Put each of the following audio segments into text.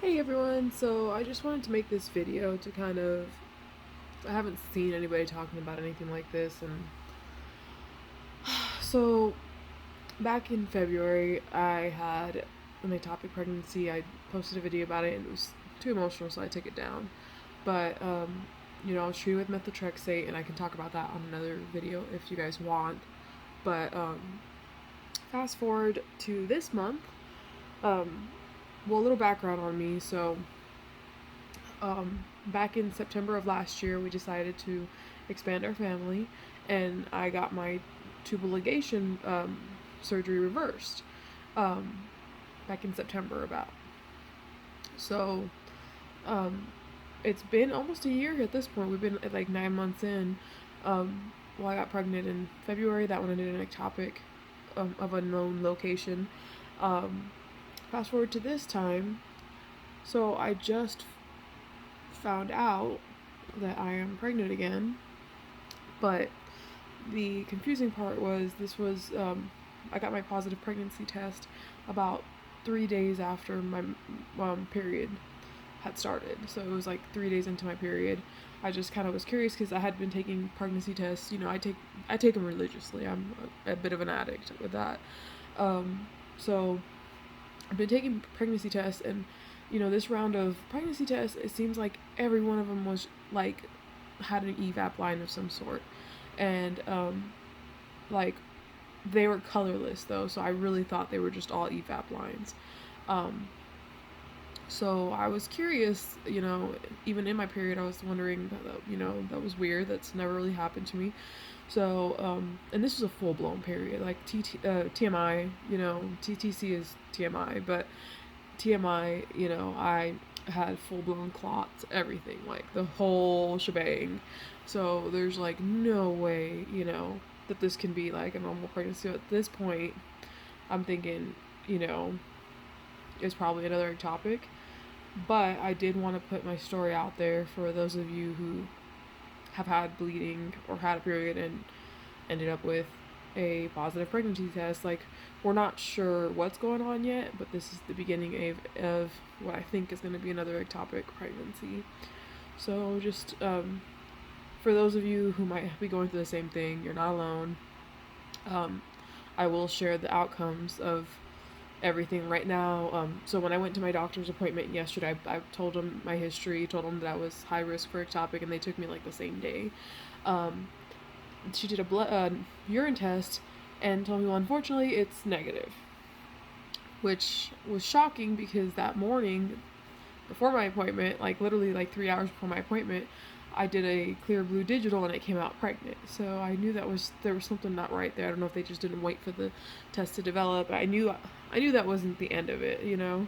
Hey everyone, so I just wanted to make this video to I haven't seen anybody talking about anything like this, and so back in February I had an ectopic pregnancy. I posted a video about it and it was too emotional, so I took it down. But I was treated with methotrexate, and I can talk about that on another video if you guys want. But fast forward to this month. A little background on me. Back in September of last year, we decided to expand our family, and I got my tubal ligation surgery reversed back in September about. So um, it's been almost a year at this point. We've been at like 9 months in. I got pregnant in February. That one ended in ectopic of unknown location. Um, Fast forward to this time. So I just found out that I am pregnant again, but the confusing part was I got my positive pregnancy test about 3 days after my period had started. So it was like 3 days into my period. I just kind of was curious because I had been taking pregnancy tests. I take them religiously. I'm a bit of an addict with that. So I've been taking pregnancy tests, and this round of pregnancy tests, it seems like every one of them was like had an evap line of some sort, and like they were colorless though, so I really thought they were just all evap lines. Um, so I was curious, even in my period, I was wondering, that was weird. That's never really happened to me. So, and this was a full blown period, like TMI, TTC is TMI, but TMI, I had full blown clots, everything, like the whole shebang. So there's like no way, that this can be like a normal pregnancy. So at this point, I'm thinking, it's probably another topic. But I did want to put my story out there for those of you who have had bleeding or had a period and ended up with a positive pregnancy test. Like, we're not sure what's going on yet, but this is the beginning of what I think is going to be another ectopic pregnancy. So, just for those of you who might be going through the same thing, you're not alone. Um, I will share the outcomes of everything right now. So when I went to my doctor's appointment yesterday, I told them my history, told them that I was high risk for ectopic, and they took me like the same day. Um, she did a urine test and told me, well, unfortunately, it's negative, which was shocking because that morning before my appointment, like literally like 3 hours before my appointment, I did a clear blue digital and it came out pregnant. So I knew there was something not right there. I don't know if they just didn't wait for the test to develop. I knew that wasn't the end of it. And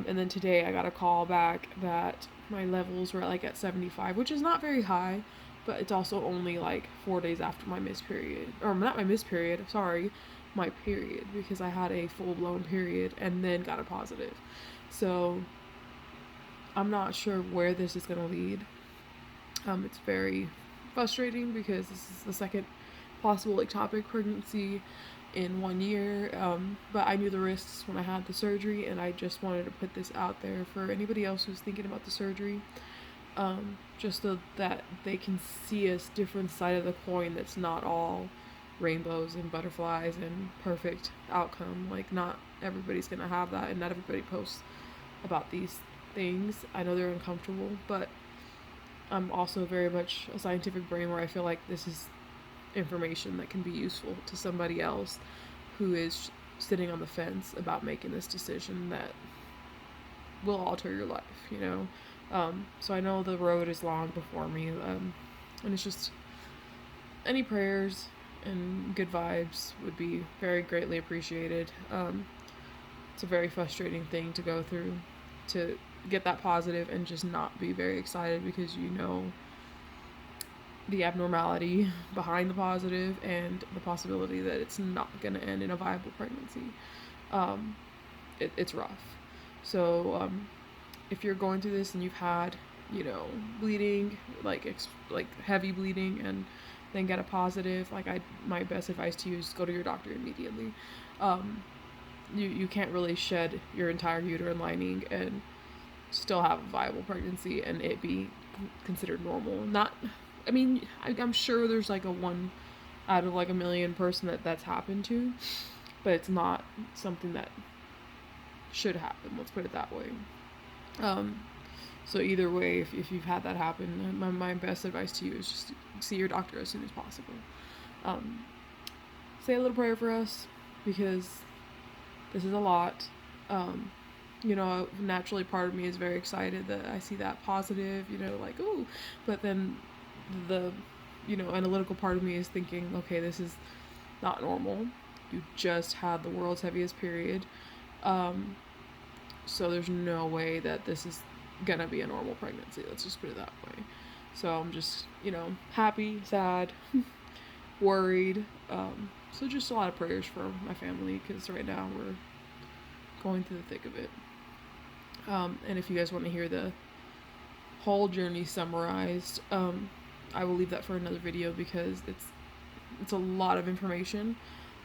then today I got a call back that my levels were like at 75, which is not very high, but it's also only like 4 days after my missed period, or not my missed period. Sorry, my period, because I had a full blown period and then got a positive. So I'm not sure where this is going to lead. It's very frustrating because this is the second possible ectopic pregnancy in 1 year. But I knew the risks when I had the surgery, and I just wanted to put this out there for anybody else who's thinking about the surgery, just so that they can see a different side of the coin that's not all rainbows and butterflies and perfect outcome. Like, not everybody's gonna have that, and not everybody posts about these things. I know they're uncomfortable, but I'm also very much a scientific brain where I feel like this is information that can be useful to somebody else who is sitting on the fence about making this decision that will alter your life. So I know the road is long before me, and it's just any prayers and good vibes would be very greatly appreciated. It's a very frustrating thing to go through, to get that positive and just not be very excited because the abnormality behind the positive and the possibility that it's not going to end in a viable pregnancy. Um, it's rough. So if you're going through this and you've had, bleeding, like heavy bleeding, and then get a positive, my best advice to you is go to your doctor immediately. You can't really shed your entire uterine lining and still have a viable pregnancy and it be considered normal. Not, I mean, I'm sure there's like a one out of like a million person that's happened to, but it's not something that should happen. Let's put it that way. Um, so either way, if you've had that happen, my best advice to you is just see your doctor as soon as possible. Um, say a little prayer for us because this is a lot. Naturally part of me is very excited that I see that positive, like, ooh, but then the, analytical part of me is thinking, okay, this is not normal. You just had the world's heaviest period. So there's no way that this is gonna be a normal pregnancy. Let's just put it that way. So I'm just, happy, sad, worried. So just a lot of prayers for my family because right now we're going through the thick of it. And if you guys want to hear the whole journey summarized, I will leave that for another video because it's a lot of information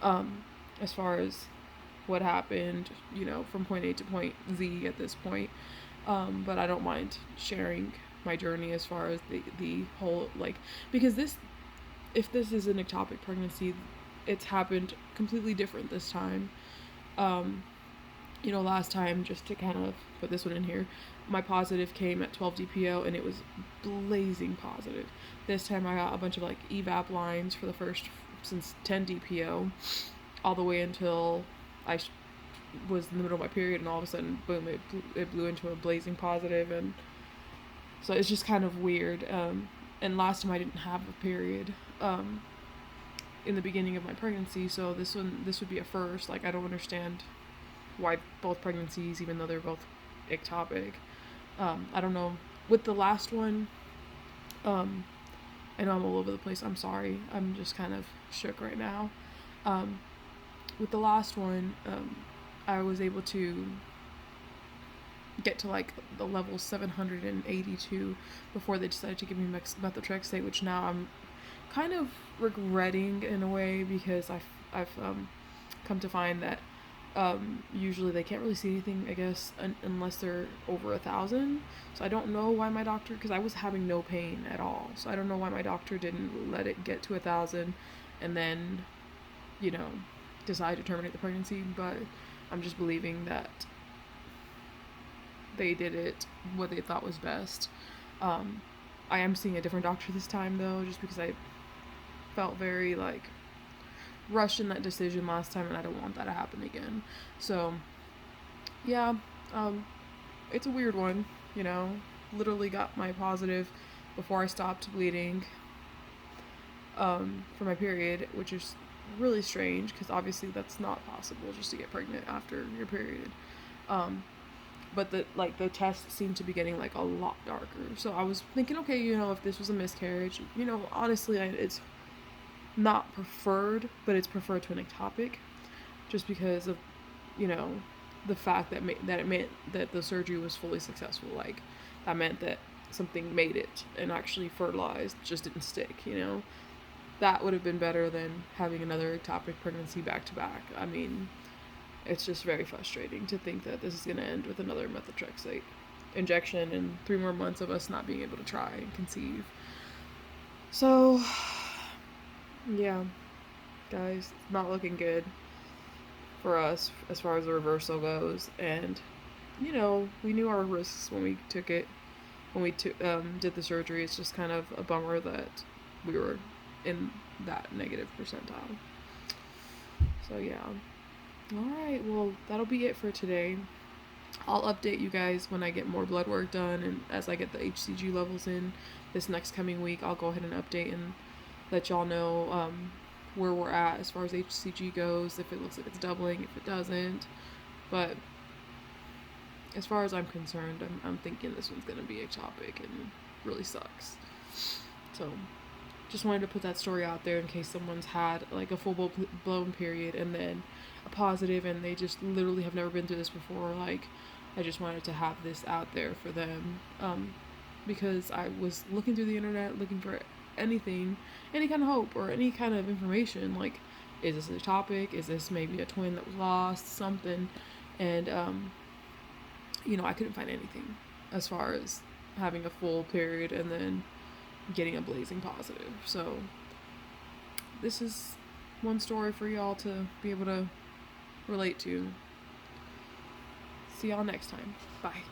as far as what happened, from point A to point Z at this point. But I don't mind sharing my journey as far as the whole, because if this is an ectopic pregnancy, it's happened completely different this time. Last time, just to kind of put this one in here, my positive came at 12 DPO and it was blazing positive. This time I got a bunch of evap lines for the first since 10 DPO all the way until I was in the middle of my period, and all of a sudden, boom, it blew into a blazing positive, and so it's just kind of weird. And last time I didn't have a period in the beginning of my pregnancy, so this would be a first. I don't understand why both pregnancies, even though they're both ectopic. I don't know. With the last one, I know I'm all over the place. I'm sorry. I'm just kind of shook right now. With the last one, I was able to get to the level 782 before they decided to give me methotrexate, which now I'm kind of regretting in a way because I've come to find that usually they can't really see anything, I guess, unless they're over 1,000. So I don't know why my doctor, because I was having no pain at all, so I don't know why my doctor didn't let it get to 1,000 and then decide to terminate the pregnancy. But I'm just believing that they did it what they thought was best. I am seeing a different doctor this time though, just because I felt very rushed in that decision last time, and I don't want that to happen again. So yeah, it's a weird one, literally got my positive before I stopped bleeding for my period, which is really strange because obviously that's not possible just to get pregnant after your period. But the tests seemed to be getting a lot darker, so I was thinking, okay, if this was a miscarriage, honestly, it's not preferred, but it's preferred to an ectopic, just because of the fact that it meant that the surgery was fully successful. That meant that something made it and actually fertilized, just didn't stick. That would have been better than having another ectopic pregnancy back to back. I mean, it's just very frustrating to think that this is going to end with another methotrexate injection and 3 more months of us not being able to try and conceive. So yeah, guys, it's not looking good for us as far as the reversal goes. And we knew our risks when we took it, when we did the surgery. It's just kind of a bummer that we were in that negative percentile. So yeah. Alright, well, that'll be it for today. I'll update you guys when I get more blood work done, and as I get the HCG levels in this next coming week, I'll go ahead and update and let y'all know where we're at as far as HCG goes, if it looks like it's doubling, if it doesn't. But as far as I'm concerned, I'm thinking this one's going to be ectopic and really sucks. So just wanted to put that story out there in case someone's had a full-blown period and then a positive and they just literally have never been through this before. I just wanted to have this out there for them, because I was looking through the internet looking for anything, any kind of hope or any kind of information, is this a topic, is this maybe a twin that was lost, something, and I couldn't find anything. as far as having a full period and then getting a blazing positive. So this is one story for y'all to be able to relate to. See y'all next time. Bye.